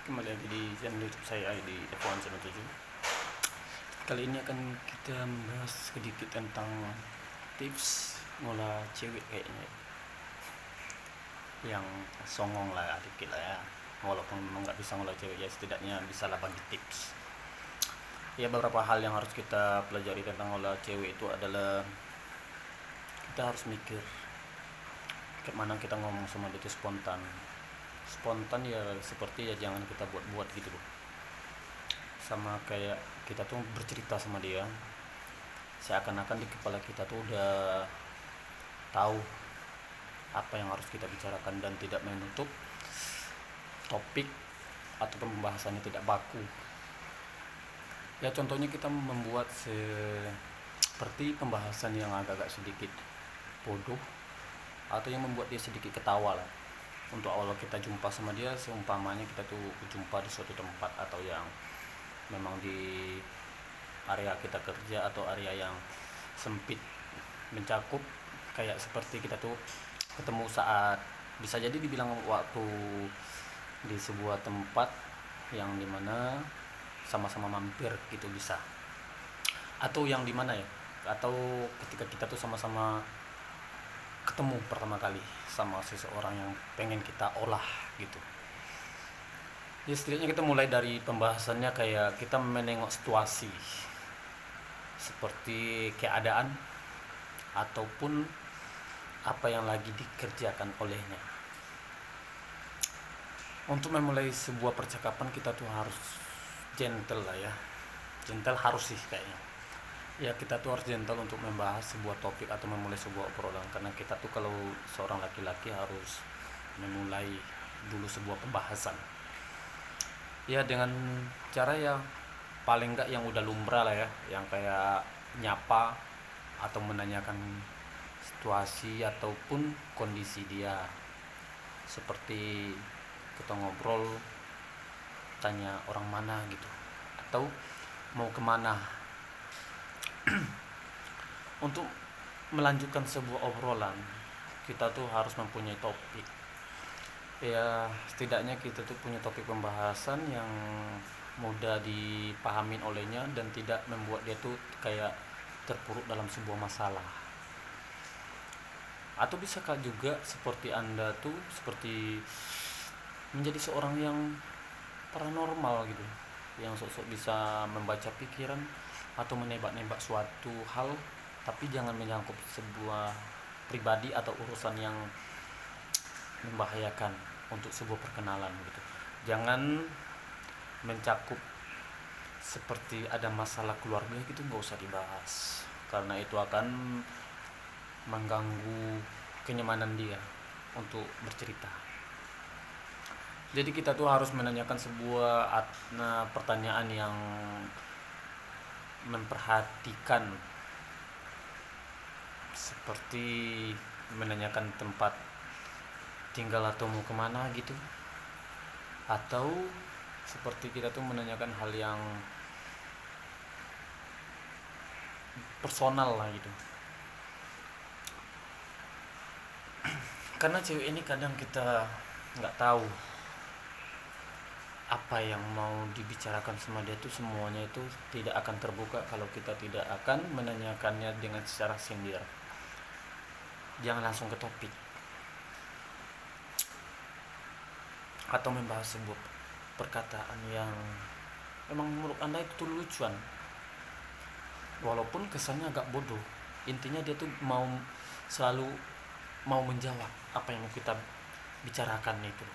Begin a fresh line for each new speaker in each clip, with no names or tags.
Kembali lagi di channel YouTube saya di F197. Kali ini akan kita membahas sedikit tentang tips ngolah cewek kayaknya, yang songong lah dikit lah ya. Walaupun memang nggak bisa ngolah cewek, ya setidaknya bisa lah bagi tips. Ya, beberapa hal yang harus kita pelajari tentang ngolah cewek itu adalah kita harus mikir kayak mana kita ngomong sama dia itu spontan ya, seperti ya jangan kita buat-buat gitu loh. Sama kayak kita tuh bercerita sama dia seakan-akan di kepala kita tuh udah tahu apa yang harus kita bicarakan dan tidak menutup topik atau pembahasannya tidak baku. Ya contohnya kita membuat seperti pembahasan yang agak-agak sedikit bodoh atau yang membuat dia sedikit ketawa lah. Untuk awal kita jumpa sama dia, seumpamanya kita tuh jumpa di suatu tempat atau yang memang di area kita kerja atau area yang sempit mencakup, kayak seperti kita tuh ketemu saat bisa jadi dibilang waktu di sebuah tempat yang dimana sama-sama mampir gitu bisa, atau yang dimana ya, atau ketika kita tuh sama-sama ketemu pertama kali sama seseorang yang pengen kita olah gitu. Ya setidaknya kita mulai dari pembahasannya kayak kita menengok situasi seperti keadaan ataupun apa yang lagi dikerjakan olehnya. Untuk memulai sebuah percakapan kita tuh harus gentle lah ya. Gentle harus sih kayaknya. Ya kita tuh harus gentle untuk membahas sebuah topik atau memulai sebuah obrolan, karena kita tuh kalau seorang laki-laki harus memulai dulu sebuah pembahasan ya dengan cara ya paling enggak yang udah lumrah lah ya, yang kayak nyapa atau menanyakan situasi ataupun kondisi dia, seperti kita ngobrol tanya orang mana gitu atau mau kemana. Untuk melanjutkan sebuah obrolan kita tuh harus mempunyai topik ya, setidaknya kita tuh punya topik pembahasan yang mudah dipahamin olehnya dan tidak membuat dia tuh kayak terpuruk dalam sebuah masalah. Atau bisakah juga seperti Anda tuh seperti menjadi seorang yang paranormal gitu, yang sok-sok bisa membaca pikiran atau menebak-nebak suatu hal, tapi jangan menyangkut sebuah pribadi atau urusan yang membahayakan untuk sebuah perkenalan gitu. Jangan mencakup seperti ada masalah keluarga gitu, nggak usah dibahas, karena itu akan mengganggu kenyamanan dia untuk bercerita. Jadi kita tuh harus menanyakan sebuah pertanyaan yang memperhatikan, seperti menanyakan tempat tinggal atau mau kemana gitu, atau seperti kita tuh menanyakan hal yang personal lah gitu. Karena cewek ini kadang kita nggak tahu apa yang mau dibicarakan sama dia tuh, semuanya itu tidak akan terbuka kalau kita tidak akan menanyakannya dengan secara sindir. Jangan langsung ke topik atau membahas sebuah perkataan yang memang menurut Anda itu tuh lucuan, walaupun kesannya agak bodoh. Intinya dia tuh selalu mau menjawab apa yang mau kita bicarakan itu.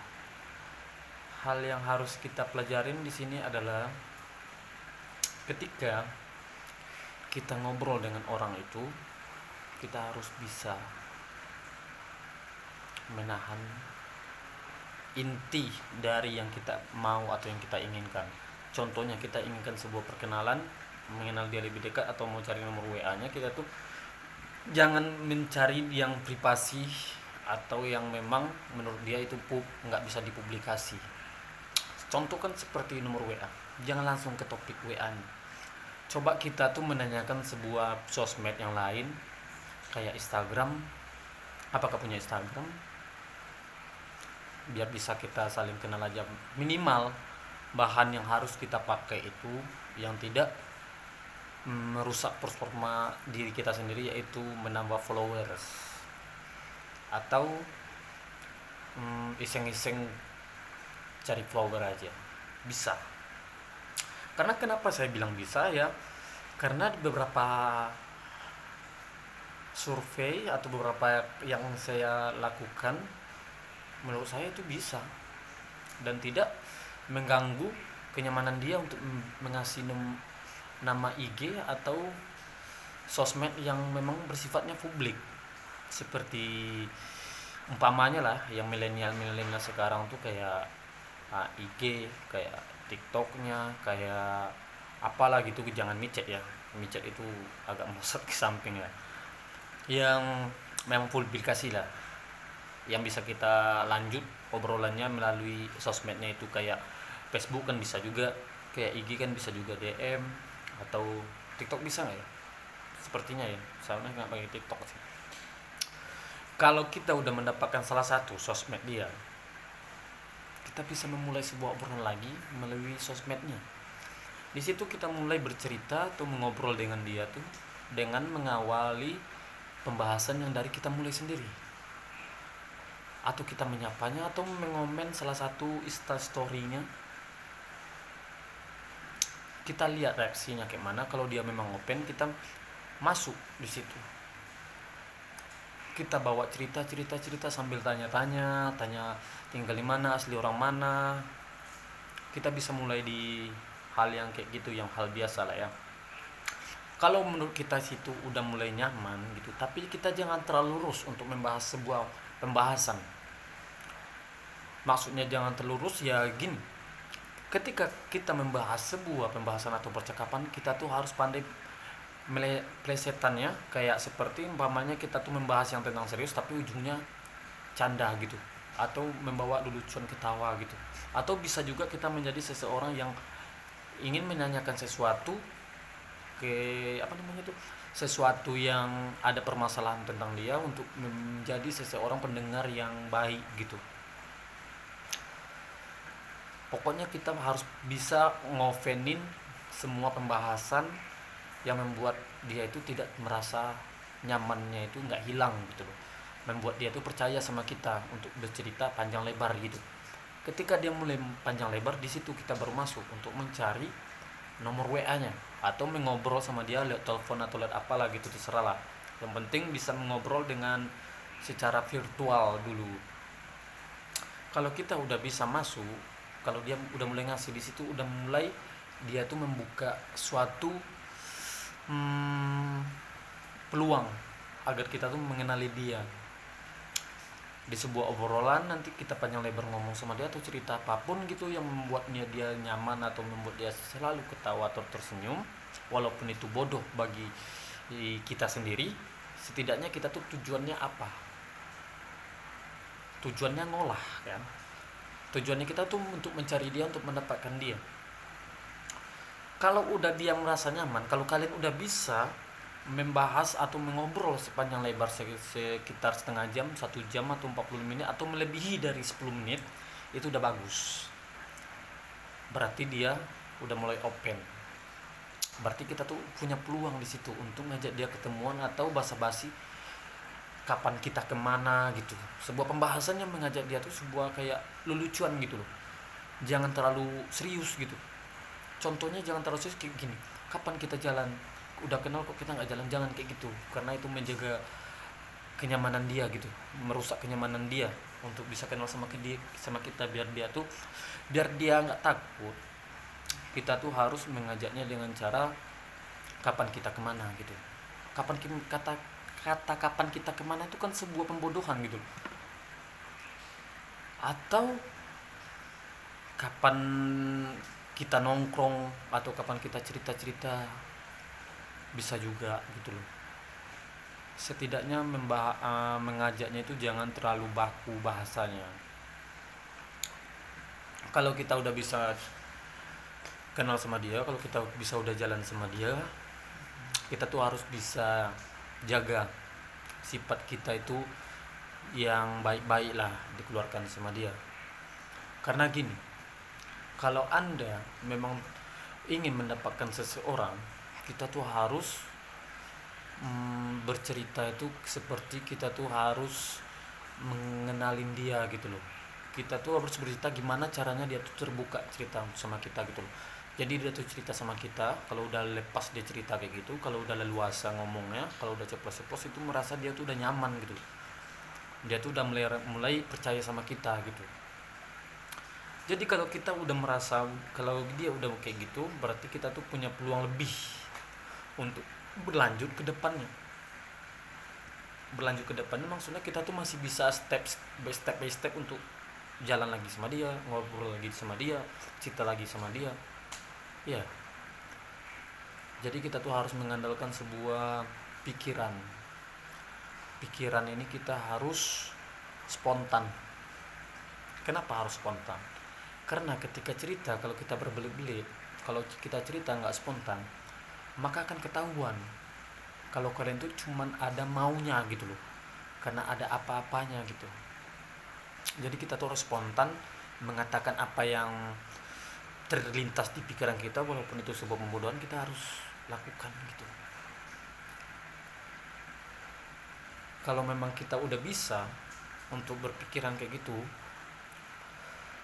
Hal yang harus kita pelajarin di sini adalah ketika kita ngobrol dengan orang itu, kita harus bisa menahan inti dari yang kita mau atau yang kita inginkan. Contohnya kita inginkan sebuah perkenalan, mengenal dia lebih dekat atau mau cari nomor WA-nya, kita tuh jangan mencari yang privasi atau yang memang menurut dia itu nggak bisa dipublikasi. Contoh kan seperti nomor WA, jangan langsung ke topik WA. Coba kita tuh menanyakan sebuah sosmed yang lain, kayak Instagram. Apakah punya Instagram? Biar bisa kita saling kenal aja minimal. bahan yang harus kita pakai itu yang tidak merusak performa diri kita sendiri, yaitu menambah followers atau iseng-iseng cari follower aja bisa. Karena kenapa saya bilang bisa ya, karena beberapa survei atau beberapa yang saya lakukan, menurut saya itu bisa dan tidak mengganggu kenyamanan dia untuk mengasih nama IG atau sosmed yang memang bersifatnya publik, seperti umpamanya lah yang milenial sekarang tuh kayak IG, kayak TikToknya, kayak apalah gitu, jangan micet ya, micet itu agak masuk ke samping ya, yang memang publikasi lah, yang bisa kita lanjut obrolannya melalui sosmednya itu. Kayak Facebook kan bisa juga, kayak IG kan bisa juga DM, atau TikTok bisa nggak ya, sepertinya ya, soalnya nggak pakai TikTok sih. Kalau kita udah mendapatkan salah satu sosmed dia, kita bisa memulai sebuah obrolan lagi melalui sosmednya. Di situ kita mulai bercerita atau mengobrol dengan dia tuh dengan mengawali pembahasan yang dari kita mulai sendiri, atau kita menyapanya atau mengomen salah satu instastorynya. Kita lihat reaksinya kayak mana. Kalau dia memang open, kita masuk di situ. Kita bawa cerita sambil tanya tinggal di mana, asli orang mana. Kita bisa mulai di hal yang kayak gitu, yang hal biasa lah ya. Kalau menurut kita situ udah mulai nyaman gitu, tapi kita jangan terlalu lurus untuk membahas sebuah pembahasan. Maksudnya jangan terlurus ya gini, ketika kita membahas sebuah pembahasan atau percakapan, kita tuh harus pandai plesetannya. Kayak seperti umpamanya kita tuh membahas yang tentang serius tapi ujungnya canda gitu, atau membawa lelucon ketawa gitu. Atau bisa juga kita menjadi seseorang yang ingin menanyakan sesuatu sesuatu yang ada permasalahan tentang dia, untuk menjadi seseorang pendengar yang baik gitu. Pokoknya kita harus bisa ngovenin semua pembahasan yang membuat dia itu tidak merasa nyamannya itu nggak hilang gitu loh, membuat dia itu percaya sama kita untuk bercerita panjang lebar gitu. Ketika dia mulai panjang lebar, di situ kita baru masuk untuk mencari nomor WA-nya atau mengobrol sama dia lewat telepon atau lewat apalah gitu, terserah lah. Yang penting bisa mengobrol dengan secara virtual dulu. Kalau kita udah bisa masuk, kalau dia udah mulai ngasih di situ, udah mulai dia tuh membuka suatu peluang agar kita tuh mengenali dia. Di sebuah obrolan nanti kita panjang lebar ngomong sama dia atau cerita apapun gitu yang membuatnya dia nyaman atau membuat dia selalu ketawa atau tersenyum, walaupun itu bodoh bagi kita sendiri. Setidaknya kita tuh tujuannya apa? Tujuannya ngolah kan. Tujuannya kita tuh untuk mencari dia, untuk mendapatkan dia. Kalau udah dia merasa nyaman, kalau kalian udah bisa membahas atau mengobrol sepanjang lebar sekitar setengah jam, 1 jam atau 40 menit atau melebihi dari 10 menit, itu udah bagus. Berarti dia udah mulai open. Berarti kita tuh punya peluang di situ untuk ngajak dia ketemuan atau basa-basi kapan kita kemana gitu. Sebuah pembahasan yang mengajak dia tuh sebuah kayak lelucuan gitu loh. Jangan terlalu serius gitu. Contohnya jangan terlalu serius kayak gini, kapan kita jalan, udah kenal kok kita nggak jalan, jangan kayak gitu. Karena itu menjaga kenyamanan dia gitu, merusak kenyamanan dia untuk bisa kenal sama kita, biar dia nggak takut. Kita tuh harus mengajaknya dengan cara kapan kita kemana gitu. Kata kapan kita kemana itu kan sebuah pembodohan gitu. Atau kapan kita nongkrong, atau kapan kita cerita-cerita, bisa juga gitu loh. Setidaknya mengajaknya itu jangan terlalu baku bahasanya. Kalau kita udah bisa kenal sama dia, kalau kita bisa udah jalan sama dia, kita tuh harus bisa jaga sifat kita itu yang baik-baik lah dikeluarkan sama dia. Karena gini, Kalau Anda memang ingin mendapatkan seseorang, kita tuh harus bercerita itu seperti kita tuh harus mengenalin dia gitu loh. Kita tuh harus bercerita gimana caranya dia tuh terbuka cerita sama kita gitu loh. Jadi dia tuh cerita sama kita, kalau udah lepas dia cerita kayak gitu, kalau udah leluasa ngomongnya, kalau udah ceplos-ceplos itu merasa dia tuh udah nyaman gitu loh. Dia tuh udah mulai percaya sama kita gitu. Jadi kalau kita udah merasa kalau dia udah kayak gitu, berarti kita tuh punya peluang lebih untuk berlanjut ke depannya. Berlanjut ke depannya maksudnya kita tuh masih bisa step by step untuk jalan lagi sama dia, ngobrol lagi sama dia, cerita lagi sama dia. Ya. Jadi kita tuh harus mengandalkan sebuah pikiran. Pikiran ini kita harus spontan. Kenapa harus spontan? Karena ketika cerita, kalau kita berbelit-belit, kalau kita cerita nggak spontan, maka akan ketahuan kalau kalian tuh cuman ada maunya gitu loh, karena ada apa-apanya gitu. Jadi kita tuh harus spontan mengatakan apa yang terlintas di pikiran kita, walaupun itu sebuah pembodohan, kita harus lakukan gitu. Kalau memang kita udah bisa untuk berpikiran kayak gitu,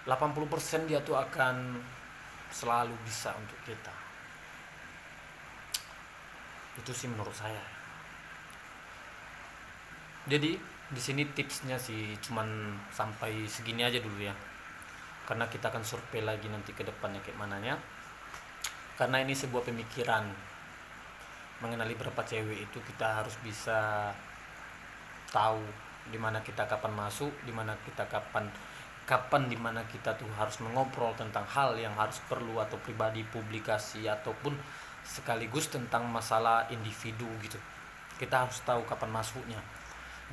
80% dia tuh akan selalu bisa untuk kita. Itu sih menurut saya. Jadi di sini tipsnya sih cuman sampai segini aja dulu ya. Karena kita akan survei lagi nanti ke depannya kayak mananya. Karena ini sebuah pemikiran. Mengenali berapa cewek itu kita harus bisa tahu dimana kita kapan masuk, dimana kita kapan dimana kita tuh harus mengobrol tentang hal yang harus perlu atau pribadi, publikasi ataupun sekaligus tentang masalah individu gitu. Kita harus tahu kapan masuknya.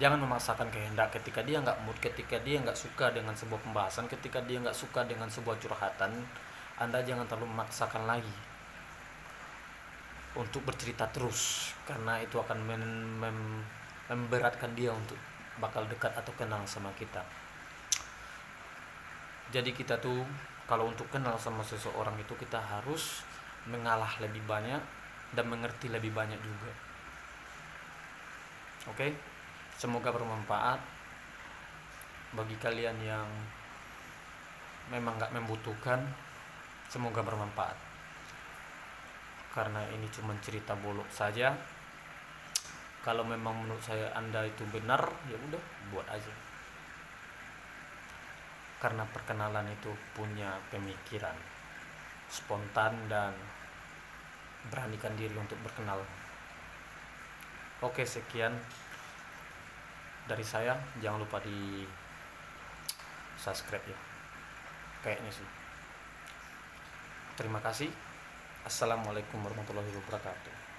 Jangan memaksakan kehendak ketika dia nggak mood, ketika dia nggak suka dengan sebuah pembahasan, ketika dia nggak suka dengan sebuah curhatan. Anda jangan terlalu memaksakan lagi untuk bercerita terus, karena itu akan memberatkan dia untuk bakal dekat atau kenal sama kita. Jadi kita tuh kalau untuk kenal sama seseorang itu kita harus mengalah lebih banyak dan mengerti lebih banyak juga. Oke? Semoga bermanfaat bagi kalian yang memang gak membutuhkan. Semoga bermanfaat, karena ini cuma cerita bolok saja. Kalau memang menurut saya Anda itu benar, ya udah buat aja. Karena perkenalan itu punya pemikiran spontan dan beranikan diri untuk berkenal. Oke, sekian dari saya. Jangan lupa di subscribe ya, kayaknya sih. Terima kasih. Assalamualaikum warahmatullahi wabarakatuh.